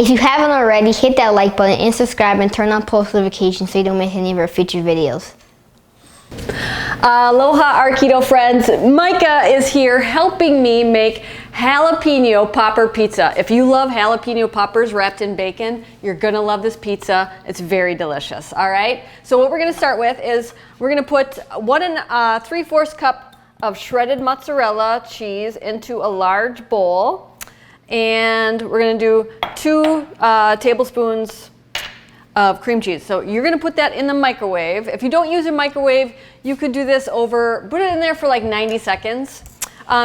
If you haven't already, hit that like button and subscribe and turn on post notifications so you don't miss any of our future videos. Aloha, our keto friends. Micah is here helping me make jalapeno popper pizza. If you love jalapeno poppers wrapped in bacon, you're gonna love this pizza. It's very delicious, all right? So what we're gonna start with is we're gonna put 1 3/4 cup of shredded mozzarella cheese into a large bowl. And we're gonna do 2 tablespoons of cream cheese. So you're gonna put that in the microwave. If you don't use a microwave, you could do this put it in there for like 90 seconds.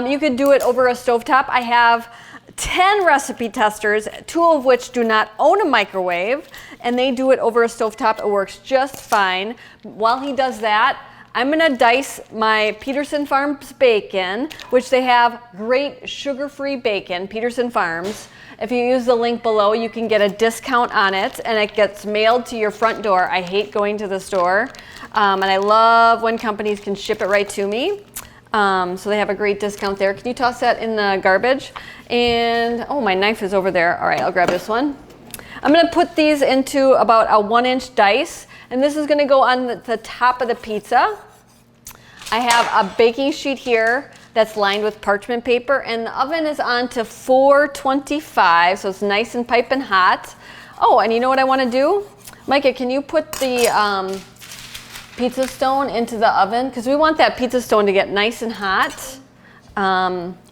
You could do it over a stovetop. I have 10 recipe testers, 2 of which do not own a microwave, and they do it over a stovetop. It works just fine. While he does that, I'm gonna dice my Peterson Farms bacon, which they have great sugar-free bacon, Peterson Farms. If you use the link below, you can get a discount on it, and it gets mailed to your front door. I hate going to the store, and I love when companies can ship it right to me. So they have a great discount there. Can you toss that in the garbage? And, oh, my knife is over there. All right, I'll grab this one. I'm gonna put these into about a 1-inch dice, and this is gonna go on the top of the pizza. I have a baking sheet here that's lined with parchment paper, and the oven is on to 425, so it's nice and piping hot. Oh, and you know what I want to do? Micah, can you put the pizza stone into the oven? Because we want that pizza stone to get nice and hot.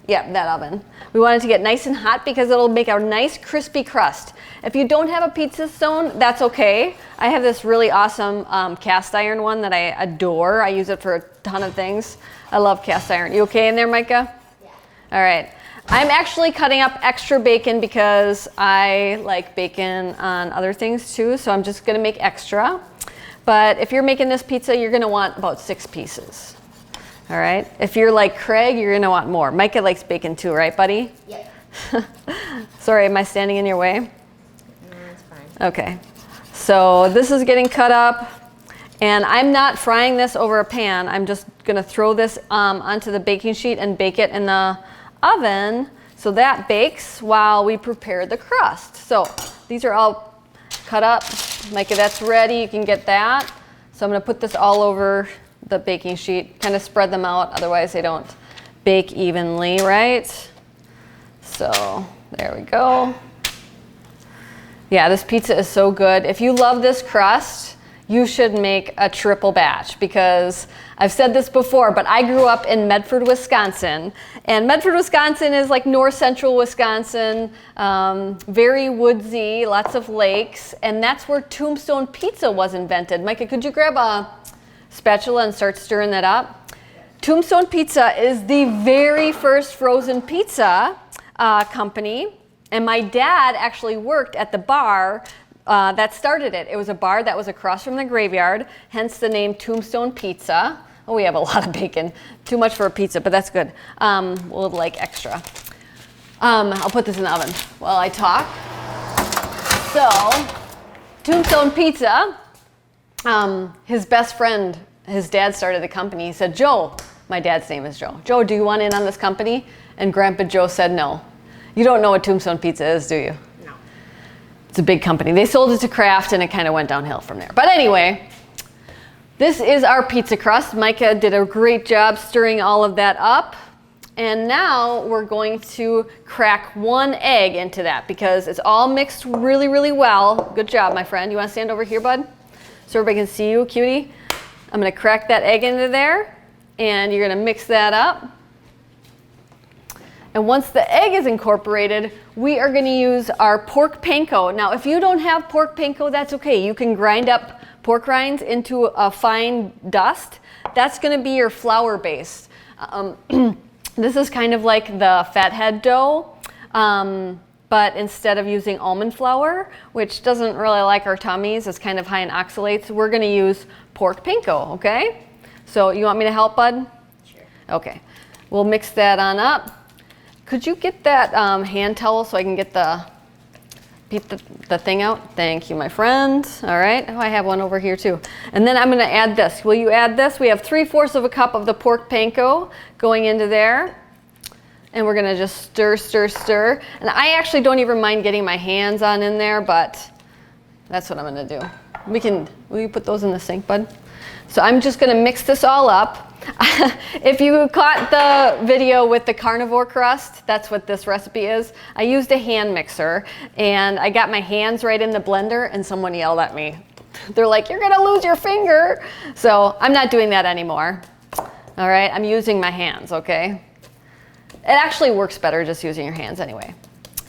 Yeah, that oven. We want it to get nice and hot because it'll make a nice crispy crust. If you don't have a pizza stone, that's okay. I have this really awesome cast iron one that I adore. I use it for a ton of things. I love cast iron. You okay in there, Micah? Yeah. All right. I'm actually cutting up extra bacon because I like bacon on other things too, so I'm just gonna make extra. But if you're making this pizza, you're gonna want about 6 pieces. All right. If you're like Craig, you're gonna want more. Micah likes bacon too, right, buddy? Yep. Sorry, am I standing in your way? No, it's fine. Okay. So this is getting cut up, and I'm not frying this over a pan. I'm just gonna throw this onto the baking sheet and bake it in the oven. So that bakes while we prepare the crust. So these are all cut up. Micah, that's ready. You can get that. So I'm gonna put this all over the baking sheet, kind of spread them out, otherwise they don't bake evenly, right? So there we go. Yeah, this pizza is so good. If you love this crust, you should make a triple batch, because I've said this before, but I grew up in Medford, Wisconsin, and Medford, Wisconsin is like north central Wisconsin, very woodsy, lots of lakes, and that's where Tombstone Pizza was invented. Micah, could you grab a spatula and start stirring that up? Tombstone Pizza is the very first frozen pizza company, and my dad actually worked at the bar that started it. It was a bar that was across from the graveyard, hence the name Tombstone Pizza. Oh, we have a lot of bacon. Too much for a pizza, but that's good. We'll like extra. I'll put this in the oven while I talk. So, Tombstone Pizza, his best friend, his dad started the company. He said, Joe, my dad's name is Joe. Joe, do you want in on this company? And Grandpa Joe said no. You don't know what Tombstone Pizza is, do you? No. It's a big company. They sold it to Kraft and it kind of went downhill from there. But anyway, this is our pizza crust. Micah did a great job stirring all of that up. And now we're going to crack 1 egg into that because it's all mixed really, really well. Good job, my friend. You want to stand over here, bud? So everybody can see you, cutie. I'm going to crack that egg into there, and you're going to mix that up. And once the egg is incorporated, we are going to use our pork panko. Now, if you don't have pork panko, that's okay. You can grind up pork rinds into a fine dust. That's going to be your flour base. This is kind of like the fathead dough, but instead of using almond flour, which doesn't really like our tummies, it's kind of high in oxalates, we're going to use pork panko, okay? So you want me to help, bud? Sure. Okay. We'll mix that on up. Could you get that hand towel so I can get the thing out? Thank you, my friend. All right. Oh, I have one over here too. And then I'm going to add this. Will you add this? We have 3/4 of a cup of the pork panko going into there. And we're gonna just stir, stir, stir. And I actually don't even mind getting my hands on in there, but that's what I'm gonna do. Will you put those in the sink, bud? So I'm just gonna mix this all up. If you caught the video with the carnivore crust, that's what this recipe is. I used a hand mixer and I got my hands right in the blender and someone yelled at me. They're like, you're gonna lose your finger. So I'm not doing that anymore. All right, I'm using my hands, okay? It actually works better just using your hands anyway.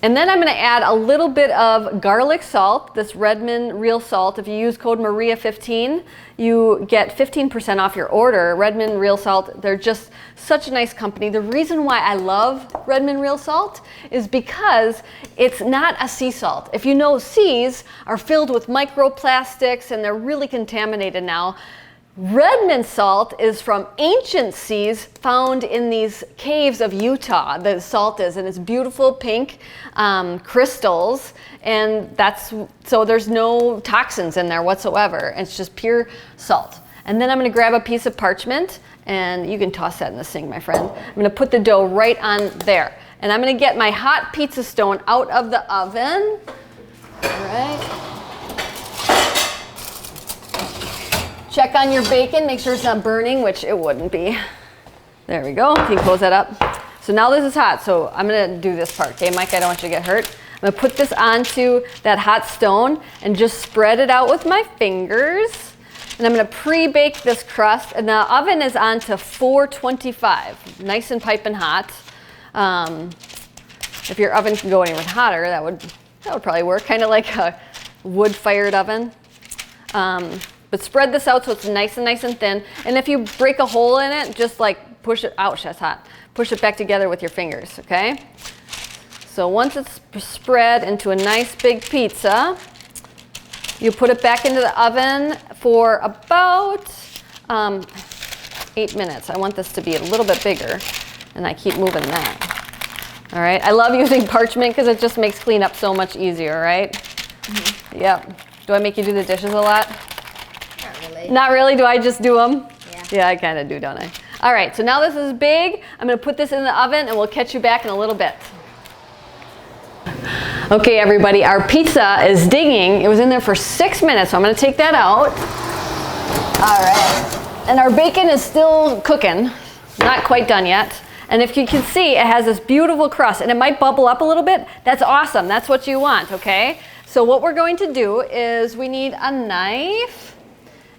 And then I'm gonna add a little bit of garlic salt, this Redmond real salt. If you use code Maria15, you get 15% off your order. Redmond real salt, they're just such a nice company. The reason why I love Redmond real salt is because it's not a sea salt. If you know, seas are filled with microplastics and they're really contaminated now. Redmond salt is from ancient seas found in these caves of Utah. The salt is, and it's beautiful pink crystals, and so there's no toxins in there whatsoever. It's just pure salt. And then I'm going to grab a piece of parchment, and you can toss that in the sink, my friend. I'm going to put the dough right on there, and I'm going to get my hot pizza stone out of the oven. All right. Check on your bacon, make sure it's not burning, which it wouldn't be. There we go, you can close that up. So now this is hot, so I'm gonna do this part, okay, Mike, I don't want you to get hurt. I'm gonna put this onto that hot stone and just spread it out with my fingers. And I'm gonna pre-bake this crust, and the oven is on to 425, nice and piping hot. If your oven can go any hotter, that would probably work, kind of like a wood-fired oven. But spread this out so it's nice and thin. And if you break a hole in it, just like push it, ouch, that's hot. Push it back together with your fingers, okay? So once it's spread into a nice big pizza, you put it back into the oven for about 8 minutes. I want this to be a little bit bigger, and I keep moving that. All right, I love using parchment because it just makes cleanup so much easier, right? Mm-hmm. Yep. Do I make you do the dishes a lot? Not really, do I just do them? Yeah, I kind of do, don't I? All right, so now this is big. I'm gonna put this in the oven and we'll catch you back in a little bit. Okay, everybody, our pizza is dinging. It was in there for 6 minutes, so I'm gonna take that out. All right, and our bacon is still cooking, not quite done yet. And if you can see, it has this beautiful crust and it might bubble up a little bit. That's awesome, that's what you want, okay? So what we're going to do is we need a knife.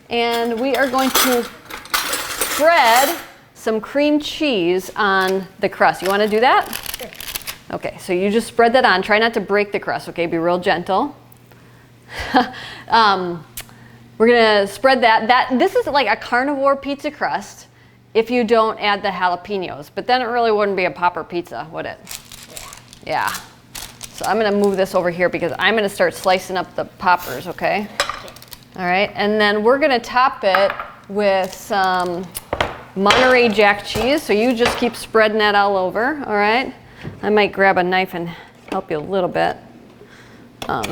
And we are going to spread some cream cheese on the crust. You want to do that? Sure. Okay, so you just spread that on. Try not to break the crust, okay? Be real gentle. We're going to spread that. This is like a carnivore pizza crust if you don't add the jalapenos. But then it really wouldn't be a popper pizza, would it? Yeah. So I'm going to move this over here because I'm going to start slicing up the poppers, okay? All right, and then we're gonna top it with some Monterey Jack cheese. So you just keep spreading that all over, all right? I might grab a knife and help you a little bit. I'm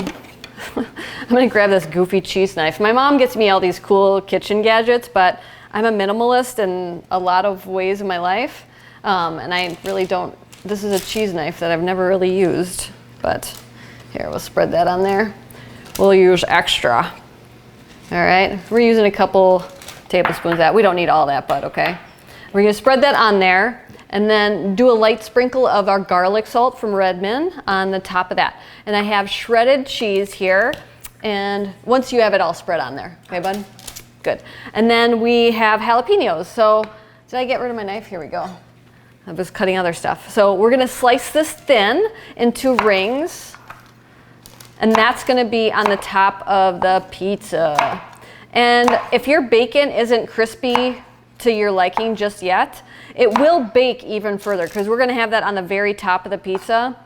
gonna grab this goofy cheese knife. My mom gets me all these cool kitchen gadgets, but I'm a minimalist in a lot of ways in my life. And I really don't, this is a cheese knife that I've never really used, but here, we'll spread that on there. We'll use extra. All right, we're using a couple tablespoons of that. We don't need all that, but okay. We're gonna spread that on there and then do a light sprinkle of our garlic salt from Redmond on the top of that. And I have shredded cheese here, and once you have it all spread on there, okay, bud? Good. And then we have jalapenos. So, did I get rid of my knife? Here we go. I was cutting other stuff. So we're gonna slice this thin into rings. And that's gonna be on the top of the pizza. And if your bacon isn't crispy to your liking just yet, it will bake even further because we're gonna have that on the very top of the pizza.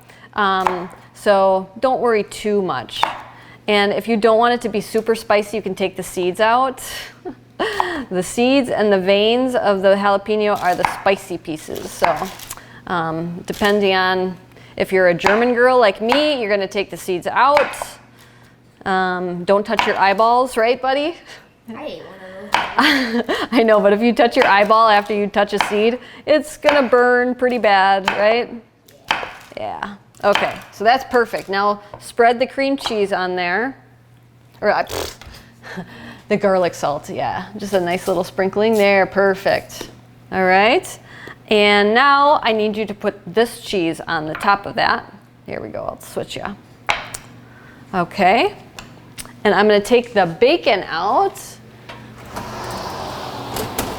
So don't worry too much. And if you don't want it to be super spicy, you can take the seeds out. The seeds and the veins of the jalapeno are the spicy pieces. So depending on if you're a German girl like me, you're gonna take the seeds out. Don't touch your eyeballs, right, buddy? I ate one of those. I know, but if you touch your eyeball after you touch a seed, it's gonna burn pretty bad, right? Yeah. Okay, so that's perfect. Now spread the cream cheese on there. Or the garlic salt, yeah. Just a nice little sprinkling there, perfect. All right, and now I need you to put this cheese on the top of that. Here we go, I'll switch you. Okay, and I'm gonna take the bacon out.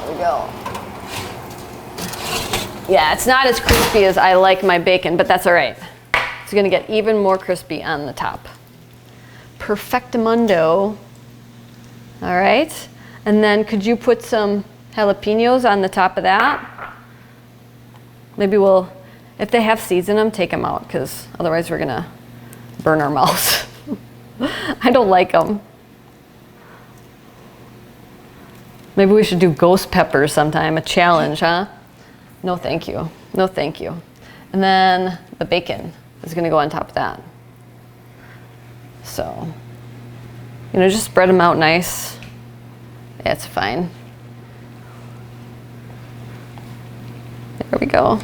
There we go. Yeah, it's not as crispy as I like my bacon, but that's all right. It's gonna get even more crispy on the top. Perfectamundo. All right, and then could you put some jalapenos on the top of that? Maybe we'll, if they have seeds in them, take them out, because otherwise we're gonna burn our mouths. I don't like them. Maybe we should do ghost peppers sometime, a challenge, huh? No, thank you. No, thank you. And then the bacon is gonna go on top of that. So, you know, just spread them out nice. It's fine. There we go.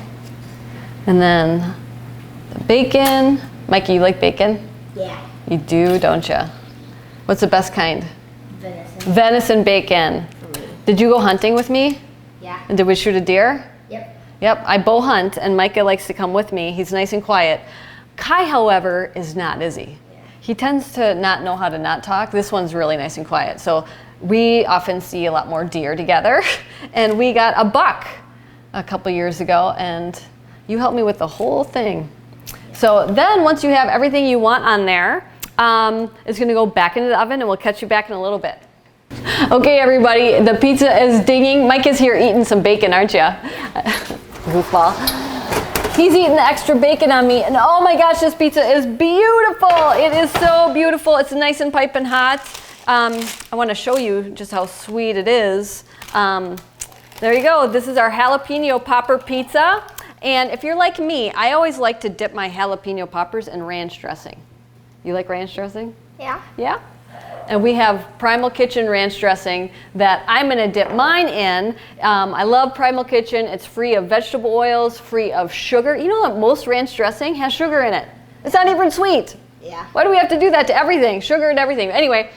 And then the bacon. Mikey, you like bacon? Yeah. You do, don't you? What's the best kind? Venison. Venison bacon. For me. Did you go hunting with me? Yeah. And did we shoot a deer? Yep. Yep, I bow hunt, and Micah likes to come with me. He's nice and quiet. Kai, however, is not, is he? Yeah. He tends to not know how to not talk. This one's really nice and quiet. So we often see a lot more deer together. And we got a buck a couple years ago, and you helped me with the whole thing. So then once you have everything you want on there, it's gonna go back into the oven, and we'll catch you back in a little bit. Okay, everybody, the pizza is dinging. Mike is here eating some bacon, aren't you? Goofball. He's eating the extra bacon on me, and oh my gosh, this pizza is beautiful. It is so beautiful. It's nice and piping hot. I want to show you just how sweet it is. There you go. This is our jalapeno popper pizza. And if you're like me, I always like to dip my jalapeno poppers in ranch dressing. You like ranch dressing? Yeah. Yeah? And we have Primal Kitchen ranch dressing that I'm gonna dip mine in. I love Primal Kitchen. It's free of vegetable oils, free of sugar. You know that most ranch dressing has sugar in it. It's not even sweet. Yeah. Why do we have to do that to everything? Sugar and everything. Anyway,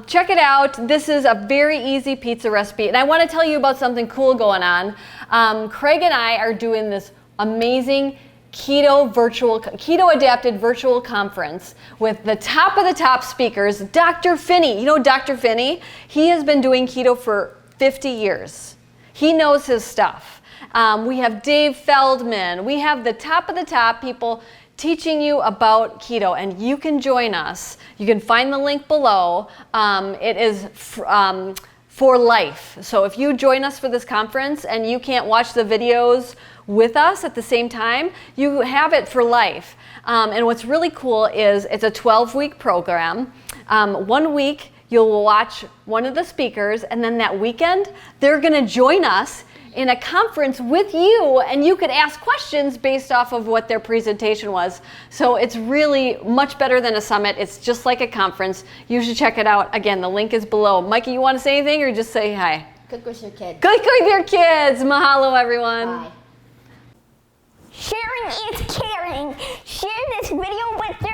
check it out. This is a very easy pizza recipe. And I wanna tell you about something cool going on. Craig and I are doing this amazing keto adapted virtual conference with the top speakers. Dr. Finney, you know Dr. Finney? He has been doing keto for 50 years. He knows his stuff. We have Dave Feldman. We have the top people teaching you about keto, and you can join us. You can find the link below. It is for life. So if you join us for this conference and you can't watch the videos with us at the same time, you have it for life. And what's really cool is it's a 12-week program. 1 week you'll watch one of the speakers, and then that weekend they're gonna join us in a conference with you, and you could ask questions based off of what their presentation was. So it's really much better than a summit. It's just like a conference. You should check it out. Again, the link is below. Mikey, you want to say anything, or just say hi? Cook with your kids. Cook with your kids. Mahalo, everyone. Bye. Sharing is caring. Share this video with your